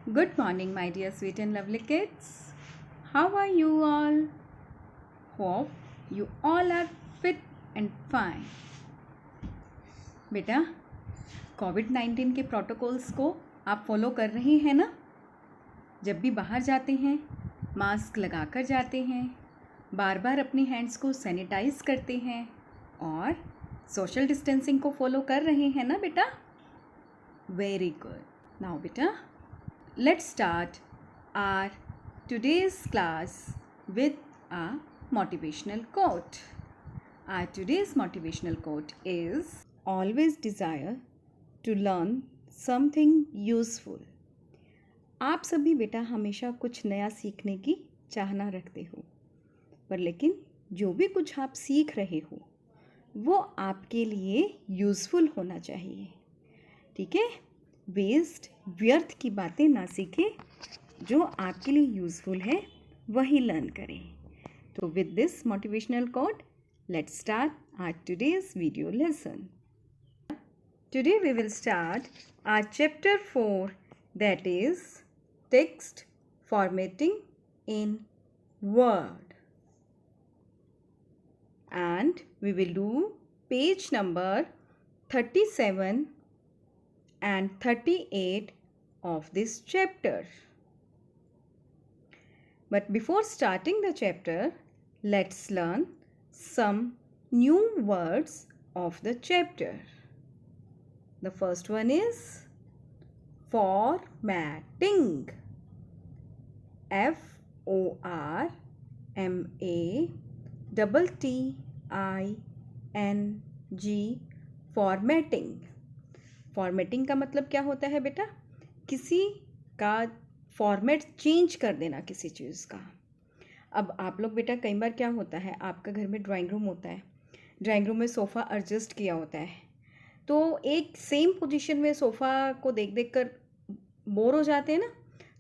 Good morning, my dear sweet and lovely kids. How are you all? Hope you all are fit and fine. बेटा, कोविड-19 के protocols को आप follow कर रहे हैं ना? जब भी बाहर जाते हैं मास्क लगाकर जाते हैं, बार बार अपनी हैंड्स को सैनिटाइज करते हैं और सोशल डिस्टेंसिंग को फॉलो कर रहे हैं ना बेटा? Very good. नाउ बेटा, let's start our today's class with a motivational quote. Our today's motivational quote is always desire to learn something useful. आप सभी बेटा हमेशा कुछ नया सीखने की चाहना रखते हो, पर लेकिन जो भी कुछ आप सीख रहे हो वो आपके लिए यूज़फुल होना चाहिए. ठीक है? वेस्ट व्यर्थ की बातें ना सीखें, जो आपके लिए यूज़फुल है वही लर्न करें. तो with this motivational quote let's start our today's video lesson. Today we will start our chapter 4 that is text formatting in Word and we will do page number 37 and 38 of this chapter. But before starting the chapter, let's learn some new words of the chapter. The first one is formatting. Formatting. Formatting. Formatting का मतलब क्या होता है बेटा? किसी का format change कर देना किसी चीज़ का. अब आप लोग बेटा कई बार क्या होता है, आपका घर में ड्राइंग रूम होता है, ड्राइंग रूम में सोफ़ा एडजस्ट किया होता है, तो एक सेम पोजीशन में सोफ़ा को देख देख कर बोर हो जाते हैं ना,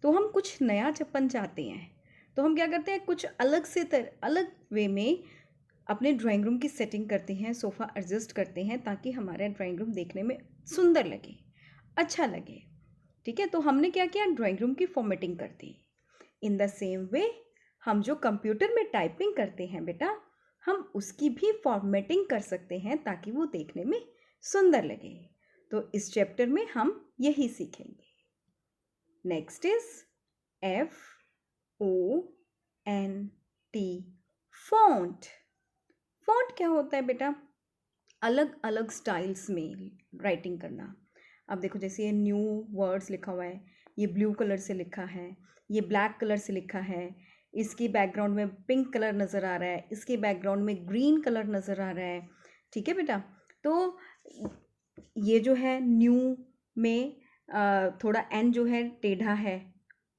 तो हम कुछ नया चप्पन चाहते हैं, तो हम क्या करते हैं, कुछ अलग वे में अपने ड्राइंग रूम की सेटिंग करते हैं, सोफ़ा एडजस्ट करते हैं ताकि हमारा ड्राइंग रूम देखने में सुंदर लगे, अच्छा लगे. ठीक है, तो हमने क्या किया, ड्राइंग रूम की फॉर्मेटिंग कर दी. इन द सेम वे हम जो कंप्यूटर में टाइपिंग करते हैं बेटा, हम उसकी भी फॉर्मेटिंग कर सकते हैं ताकि वो देखने में सुंदर लगे. तो इस चैप्टर में हम यही सीखेंगे. Next is FONT. Font. Font क्या होता है बेटा? अलग अलग स्टाइल्स में राइटिंग करना. अब देखो, जैसे ये न्यू वर्ड्स लिखा हुआ है, ये ब्लू कलर से लिखा है, ये ब्लैक कलर से लिखा है, इसकी बैकग्राउंड में पिंक कलर नज़र आ रहा है, इसके बैकग्राउंड में ग्रीन कलर नज़र आ रहा है. ठीक है बेटा, तो ये जो है न्यू में थोड़ा एन जो है टेढ़ा है,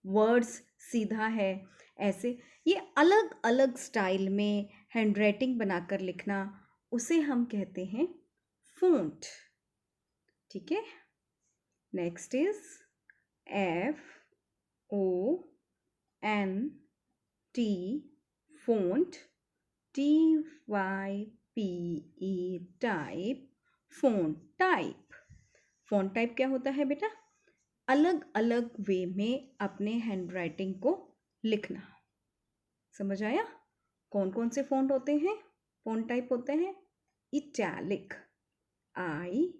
वर्ड्स सीधा है, ऐसे ये अलग अलग स्टाइल में हैंडराइटिंग बनाकर लिखना, उसे हम कहते हैं फॉन्ट. ठीक है. Next is FONT. Font. TYPE. Type. Font type. Font type क्या होता है बेटा? अलग अलग वे में अपने हैंडराइटिंग को लिखना. समझ आया? कौन कौन से फॉन्ट होते हैं? फॉन्ट टाइप होते हैं italic, ITALIC,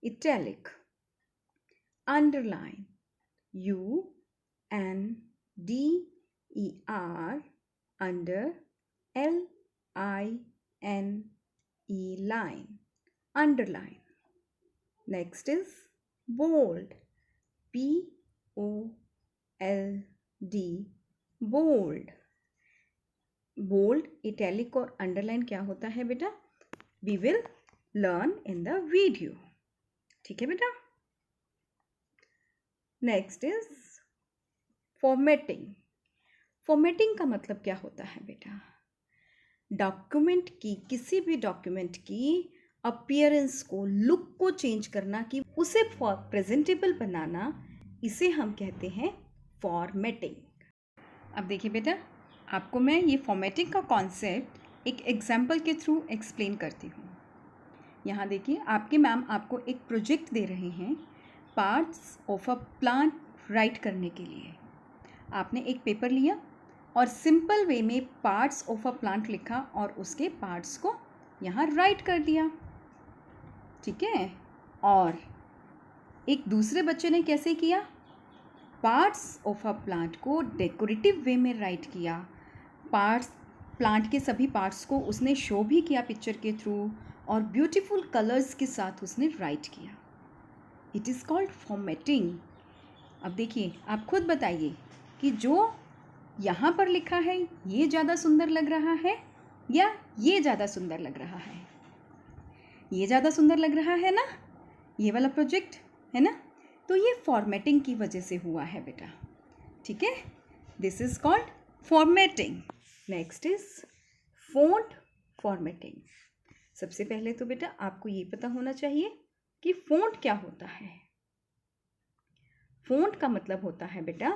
italic. Underline, UNDER, under, LINE, line, underline. Next is bold, BOLD, bold. Bold, italic और अंडरलाइन क्या होता है बेटा? We will learn in the video. ठीक है बेटा. Next is formatting. फॉर्मेटिंग का मतलब क्या होता है बेटा? डॉक्यूमेंट की, किसी भी डॉक्यूमेंट की अपीयरेंस को, लुक को चेंज करना, कि उसे प्रेजेंटेबल बनाना, इसे हम कहते हैं फॉर्मेटिंग. अब देखिए बेटा, आपको मैं ये फॉर्मेटिंग का कॉन्सेप्ट एक एग्जाम्पल के थ्रू एक्सप्लेन करती हूँ. यहाँ देखिए, आपके मैम आपको एक प्रोजेक्ट दे रहे हैं parts of a plant right करने के लिए। आपने एक पेपर लिया और सिंपल वे में पार्ट्स ऑफ अ प्लांट लिखा और उसके पार्ट्स को यहाँ राइट कर दिया, ठीक है। और एक दूसरे बच्चे ने कैसे किया, पार्ट्स ऑफ अ प्लांट को डेकोरेटिव वे में राइट किया। पार्ट्स, प्लांट के सभी पार्ट्स को उसने शो भी किया पिक्चर के थ्रू और ब्यूटीफुल कलर्स के साथ उसने राइट किया। It is called formatting. अब देखिए, आप खुद बताइए कि जो यहाँ पर लिखा है ये ज़्यादा सुंदर लग रहा है या ये ज़्यादा सुंदर लग रहा है? ये ज़्यादा सुंदर लग रहा है ना, ये वाला प्रोजेक्ट, है ना। तो ये फॉर्मेटिंग की वजह से हुआ है बेटा, ठीक है। This is called formatting. Next is font formatting. सबसे पहले तो बेटा आपको ये पता होना चाहिए कि फ़ॉन्ट क्या होता है। फ़ॉन्ट का मतलब होता है बेटा,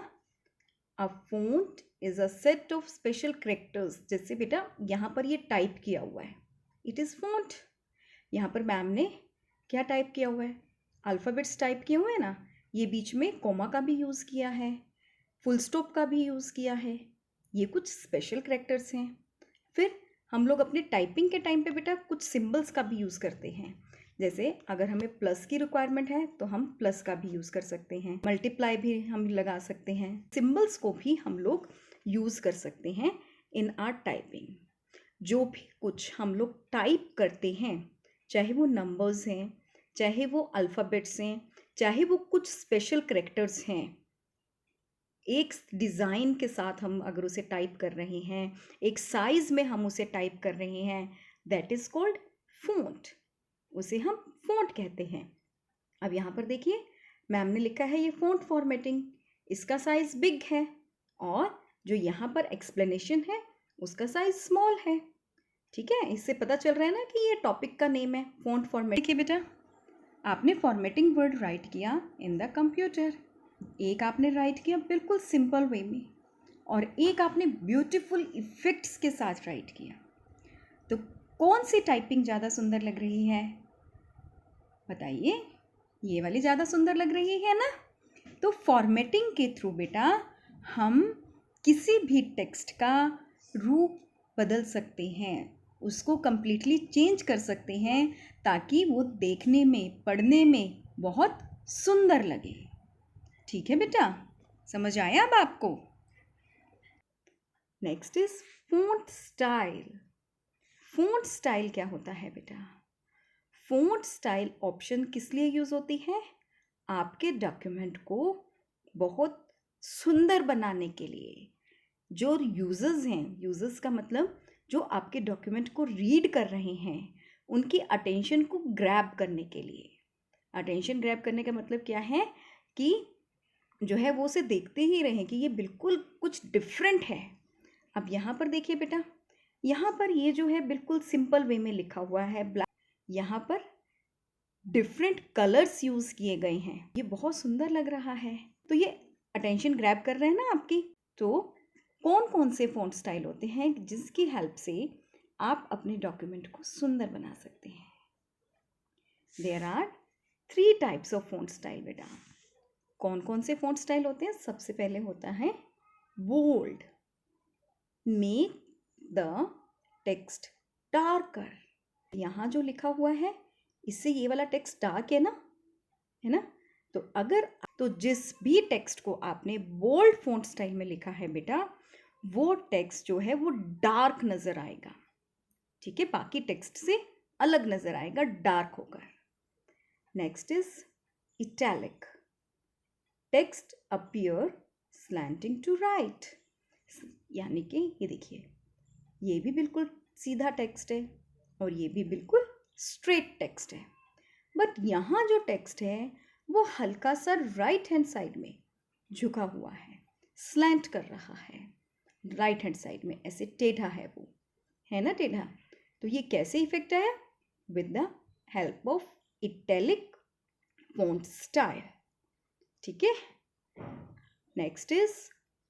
a font is a set of special characters. जैसे बेटा यहाँ पर ये टाइप किया हुआ है, इट इज़ फ़ॉन्ट। यहाँ पर मैम ने क्या टाइप किया हुआ है, अल्फ़ाबेट्स टाइप किए हुए हैं ना। ये बीच में कोमा का भी यूज़ किया है, फुल स्टॉप का भी यूज़ किया है। ये कुछ स्पेशल कैरेक्टर्स हैं। फिर हम लोग अपने टाइपिंग के टाइम पे बेटा कुछ सिंबल्स का भी यूज़ करते हैं। जैसे अगर हमें प्लस की रिक्वायरमेंट है तो हम प्लस का भी यूज़ कर सकते हैं, मल्टीप्लाई भी हम लगा सकते हैं, सिंबल्स को भी हम लोग यूज़ कर सकते हैं इन आर टाइपिंग। जो भी कुछ हम लोग टाइप करते हैं, चाहे वो नंबर्स हैं, चाहे वो अल्फ़ाबेट्स हैं, चाहे वो कुछ स्पेशल कैरेक्टर्स हैं, एक डिज़ाइन के साथ हम अगर उसे टाइप कर रहे हैं, एक साइज़ में हम उसे टाइप कर रहे हैं, दैट इज़ कॉल्ड फ़ॉन्ट। उसे हम फ़ॉन्ट कहते हैं। अब यहाँ पर देखिए, मैम ने लिखा है ये फ़ॉन्ट फॉर्मेटिंग, इसका साइज़ बिग है और जो यहाँ पर एक्सप्लेनेशन है उसका साइज़ स्मॉल है, ठीक है। इससे पता चल रहा है ना कि ये टॉपिक का नेम है फ़ॉन्ट फॉर्मेटिंग। देखिए बेटा, आपने फॉर्मेटिंग वर्ड राइट किया इन द कंप्यूटर। एक आपने राइट किया बिल्कुल सिंपल वे में और एक आपने ब्यूटीफुल इफ़ेक्ट्स के साथ राइट किया। तो कौन सी टाइपिंग ज़्यादा सुंदर लग रही है, बताइए। ये वाली ज़्यादा सुंदर लग रही है ना। तो फॉर्मेटिंग के थ्रू बेटा हम किसी भी टेक्स्ट का रूप बदल सकते हैं, उसको कम्प्लीटली चेंज कर सकते हैं ताकि वो देखने में, पढ़ने में बहुत सुंदर लगे, ठीक है बेटा। समझ आया अब आपको। Next is font style. Font style क्या होता है बेटा, फ़ॉन्ट स्टाइल ऑप्शन किस लिए यूज़ होती है, आपके डॉक्यूमेंट को बहुत सुंदर बनाने के लिए। जो यूज़र्स हैं, यूज़र्स का मतलब जो आपके डॉक्यूमेंट को रीड कर रहे हैं, उनकी अटेंशन को ग्रैब करने के लिए। अटेंशन ग्रैब करने का मतलब क्या है कि जो है वो उसे देखते ही रहें कि ये बिल्कुल कुछ डिफरेंट है। अब यहाँ पर देखिए बेटा, यहाँ पर ये जो है बिल्कुल सिंपल वे में लिखा हुआ है ब्लैक, यहाँ पर डिफरेंट कलर्स यूज़ किए गए हैं, ये बहुत सुंदर लग रहा है। तो ये अटेंशन ग्रैब कर रहे हैं ना आपकी। तो कौन कौन से फ़ॉन्ट स्टाइल होते हैं जिसकी हेल्प से आप अपने डॉक्यूमेंट को सुंदर बना सकते हैं। There are 3 types of font style बेटा। कौन कौन से फ़ॉन्ट स्टाइल होते हैं, सबसे पहले होता है bold, make the text darker. यहाँ जो लिखा हुआ है इससे ये वाला टेक्स्ट डार्क है ना। तो अगर तो जिस भी टेक्स्ट को आपने बोल्ड फ़ॉन्ट स्टाइल में लिखा है बेटा, वो टेक्स्ट जो है वो डार्क नज़र आएगा, ठीक है, बाकी टेक्स्ट से अलग नज़र आएगा, डार्क होकर। Next is italic, text appear slanting to right, यानी कि ये देखिए, ये भी बिल्कुल सीधा टेक्स्ट है और ये भी बिल्कुल स्ट्रेट टेक्स्ट है, बट यहाँ जो टेक्स्ट है वो हल्का सा राइट हैंड साइड में झुका हुआ है, स्लैंट कर रहा है, राइट हैंड साइड में ऐसे टेढ़ा है, वो है ना टेढ़ा। तो ये कैसे इफेक्ट आया, with the help of italic font style, ठीक है। Next is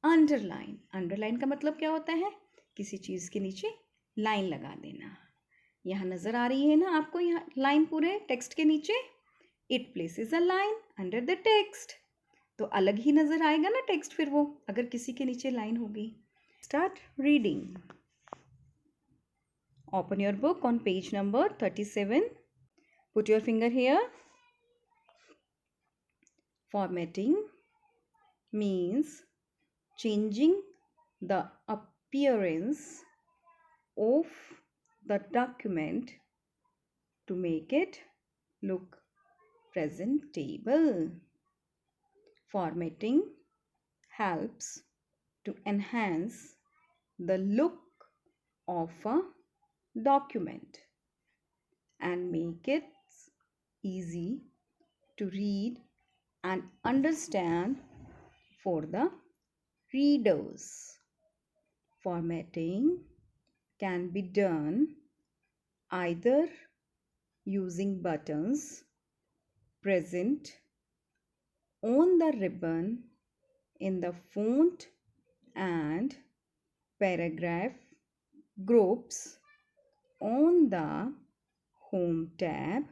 underline. अंडरलाइन का मतलब क्या होता है, किसी चीज़ के नीचे लाइन लगा देना। यहाँ नज़र आ रही है ना आपको, यहाँ लाइन पूरे टेक्स्ट के नीचे. It places a line under the text. तो अलग ही नज़र आएगा ना टेक्स्ट फिर वो, अगर किसी के नीचे लाइन होगी. Start reading. Open your book on page number 37. Put your finger here. Formatting means changing the appearance of the document to make it look presentable. Formatting helps to enhance the look of a document and make it easy to read and understand for the readers. Formatting can be done either using buttons present on the ribbon in the font and paragraph groups on the Home tab,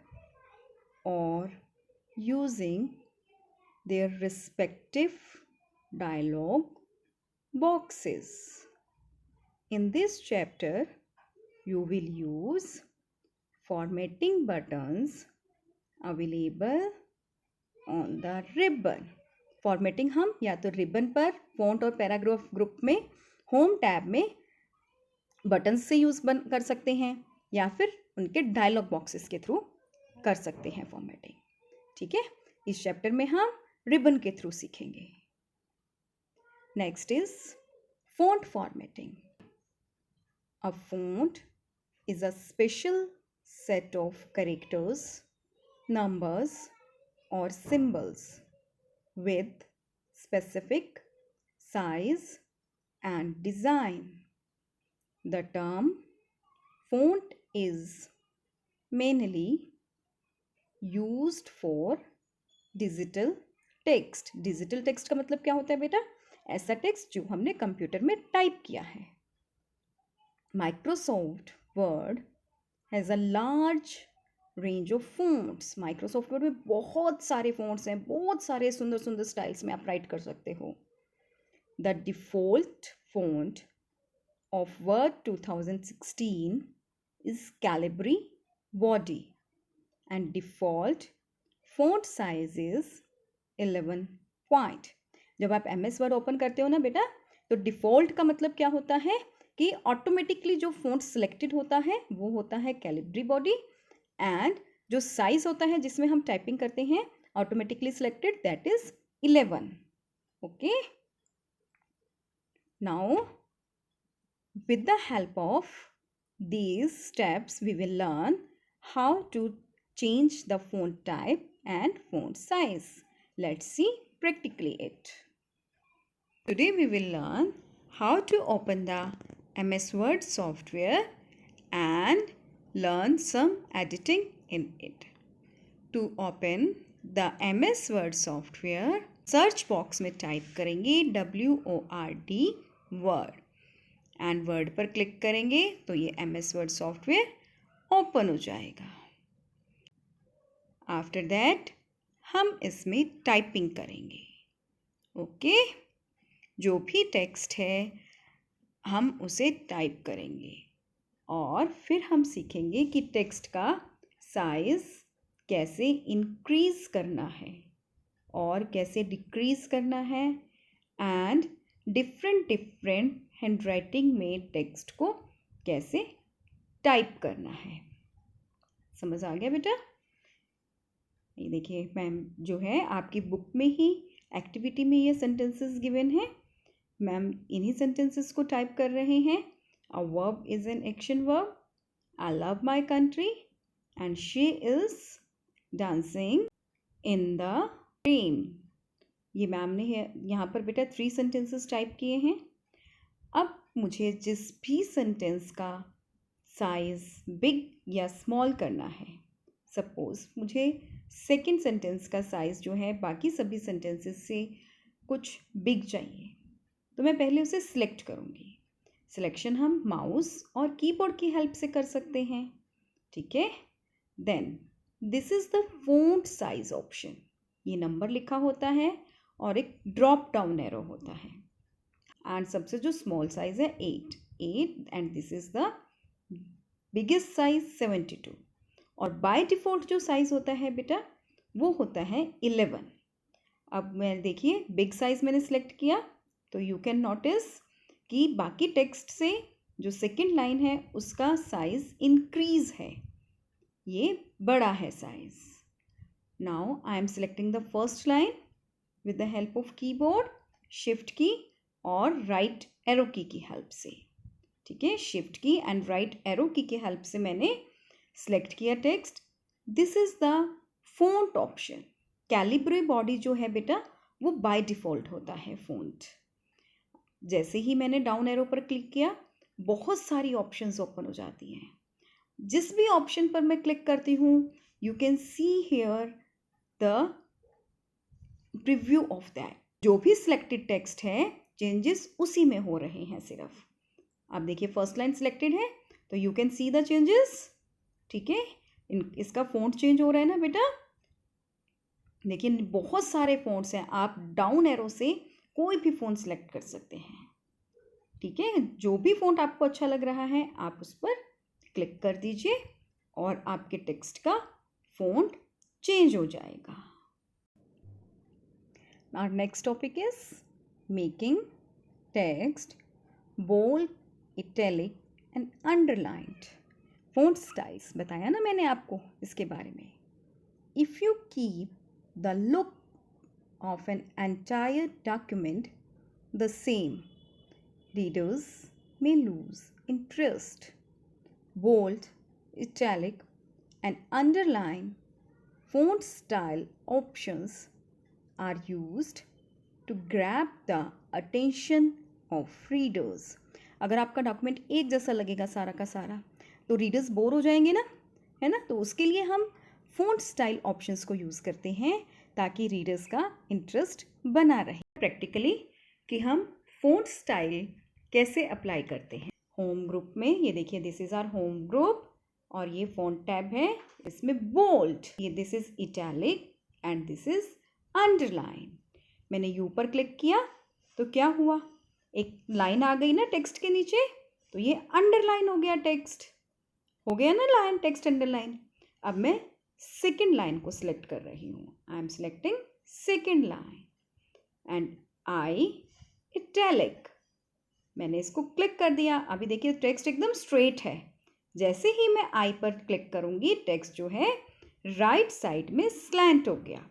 or using their respective dialog boxes. In this chapter, you will use formatting buttons available on the ribbon. Formatting हम या तो ribbon पर, font और paragraph group में, home tab में buttons से use कर सकते हैं, या फिर उनके डायलॉग बॉक्सेस के थ्रू कर सकते हैं फॉर्मेटिंग. ठीक है, इस चैप्टर में हम रिबन के थ्रू सीखेंगे. Next is font formatting. A font is a special set of characters, numbers और symbols with specific size and design. The term font is mainly used for digital text. Digital text का मतलब क्या होता है बेटा? ऐसा text जो हमने कंप्यूटर में टाइप किया है. Microsoft Word has a large range of fonts. Microsoft word में बहुत सारे फोन्ट्स हैं, बहुत सारे सुंदर सुंदर स्टाइल्स में आप राइट कर सकते हो. The default font of word 2016 is Calibri body and default font size is 11 point. जब आप MS वर्ड ओपन करते हो ना बेटा, तो डिफ़ॉल्ट का मतलब क्या होता है कि ऑटोमेटिकली जो फोन्ट सिलेक्टेड होता है वो होता है कैलिब्री बॉडी, एंड जो साइज होता है जिसमें हम टाइपिंग करते हैं automatically selected, that is 11. Okay, now with the help of these steps we will learn how to change the font type and font size. Let's see practically it. Today we will learn how to open the MS Word software and learn some editing in it. To open the MS Word software, search box में type करेंगे WORD Word and Word पर click करेंगे तो ये MS Word software open हो जाएगा. After that हम इसमें typing करेंगे. ओके, जो भी टेक्स्ट है हम उसे टाइप करेंगे और फिर हम सीखेंगे कि टेक्स्ट का साइज़ कैसे इंक्रीज़ करना है और कैसे डिक्रीज़ करना है, एंड डिफरेंट हैंडराइटिंग में टेक्स्ट को कैसे टाइप करना है. समझ आ गया बेटा? ये देखिए मैम जो है आपकी बुक में ही एक्टिविटी में ये सेंटेंसेस गिवन है. मैम इन्हीं सेंटेंसेस को टाइप कर रहे हैं. A verb is an action verb. I love my country and she is dancing in the rain. ये मैम ने यहाँ पर बेटा 3 सेंटेंसेस टाइप किए हैं. अब मुझे जिस भी सेंटेंस का साइज़ बिग या स्मॉल करना है, सपोज़ मुझे सेकंड सेंटेंस का साइज़ जो है बाकी सभी सेंटेंसेस से कुछ बिग चाहिए, तो मैं पहले उसे सिलेक्ट करूँगी. सिलेक्शन हम माउस और कीबोर्ड की हेल्प से कर सकते हैं. ठीक है। Then this is the font size option. ये नंबर लिखा होता है और एक ड्रॉप डाउन एरो होता है, एंड सबसे जो स्मॉल साइज है 8 and this is the biggest size 72। और बाय डिफ़ॉल्ट जो साइज़ होता है बेटा वो होता है 11। अब मैं देखिए बिग साइज़ मैंने सेलेक्ट किया तो यू कैन नोटिस कि बाकी टेक्स्ट से जो सेकंड लाइन है उसका साइज़ इंक्रीज़ है, ये बड़ा है size. Now I am selecting the first line with the help of keyboard, shift की और राइट एरो की हेल्प से। ठीक है, shift key and right arrow key help से मैंने सेलेक्ट किया text. This is the font option. Calibri body जो है बेटा वो बाय डिफ़ॉल्ट होता है फ़ॉन्ट। जैसे ही मैंने डाउन एरो पर क्लिक किया बहुत सारी ऑप्शंस ओपन हो जाती हैं। जिस भी ऑप्शन पर मैं क्लिक करती हूँ you can see here the preview of that. जो भी सिलेक्टेड टेक्स्ट है चेंजेस उसी में हो रहे हैं सिर्फ। अब देखिए फर्स्ट लाइन सिलेक्टेड है तो you can see the changes. ठीक है, इसका फ़ॉन्ट चेंज हो रहा है ना बेटा। देखिए बहुत सारे फ़ॉन्ट्स हैं, आप डाउन एरो से कोई भी फ़ॉन्ट सेलेक्ट कर सकते हैं। ठीक है, जो भी फ़ॉन्ट आपको अच्छा लग रहा है आप उस पर क्लिक कर दीजिए और आपके टेक्स्ट का फ़ॉन्ट चेंज हो जाएगा। Our next topic is making text bold, italic and underlined. Font styles बताया ना मैंने आपको इसके बारे में। If you keep the look of an entire document the same, readers may lose interest. Bold, italic and underline font style options are used to grab the attention of readers. अगर आपका document एक जैसा लगेगा सारा का सारा तो readers bore हो जाएंगे ना, है ना। तो उसके लिए हम फ़ॉन्ट स्टाइल ऑप्शंस को यूज़ करते हैं ताकि रीडर्स का इंटरेस्ट बना रहे। प्रैक्टिकली कि हम फ़ॉन्ट स्टाइल कैसे अप्लाई करते हैं। होम ग्रुप में ये देखिए this is our home group और ये फ़ॉन्ट टैब है, इसमें बोल्ड, ये this is italic and this is underline. मैंने यू पर क्लिक किया तो क्या हुआ, एक लाइन आ गई ना टेक्स्ट के नीचे, तो ये अंडरलाइन हो गया, टेक्स्ट हो गया ना लाइन, टेक्स्ट अंडरलाइन। अब मैं सेकंड लाइन को सिलेक्ट कर रही हूँ, I am selecting second line and I italic. मैंने इसको क्लिक कर दिया। अभी देखिए टेक्स्ट एकदम स्ट्रेट है। जैसे ही मैं आई पर क्लिक करूँगी टेक्स्ट जो है राइट साइड में स्लैंट हो गया,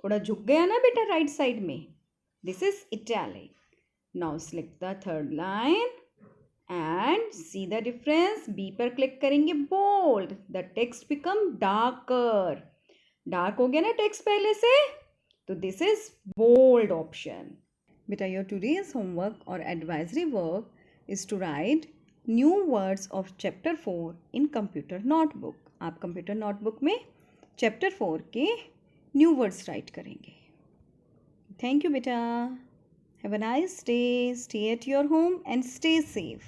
थोड़ा झुक गया ना बेटा राइट साइड में। This is italic. Now select the third line and see the difference. B पर क्लिक करेंगे bold, the text become darker. Dark हो गया ना टेक्स्ट पहले से, तो दिस इज बोल्ड ऑप्शन। बेटा योर टुडेज होमवर्क और advisory work is to write new words of chapter 4 in computer notebook. आप कंप्यूटर नोटबुक में चैप्टर 4 के न्यू वर्ड्स राइट करेंगे। थैंक यू बेटा। Have a nice day. Stay at your home and stay safe.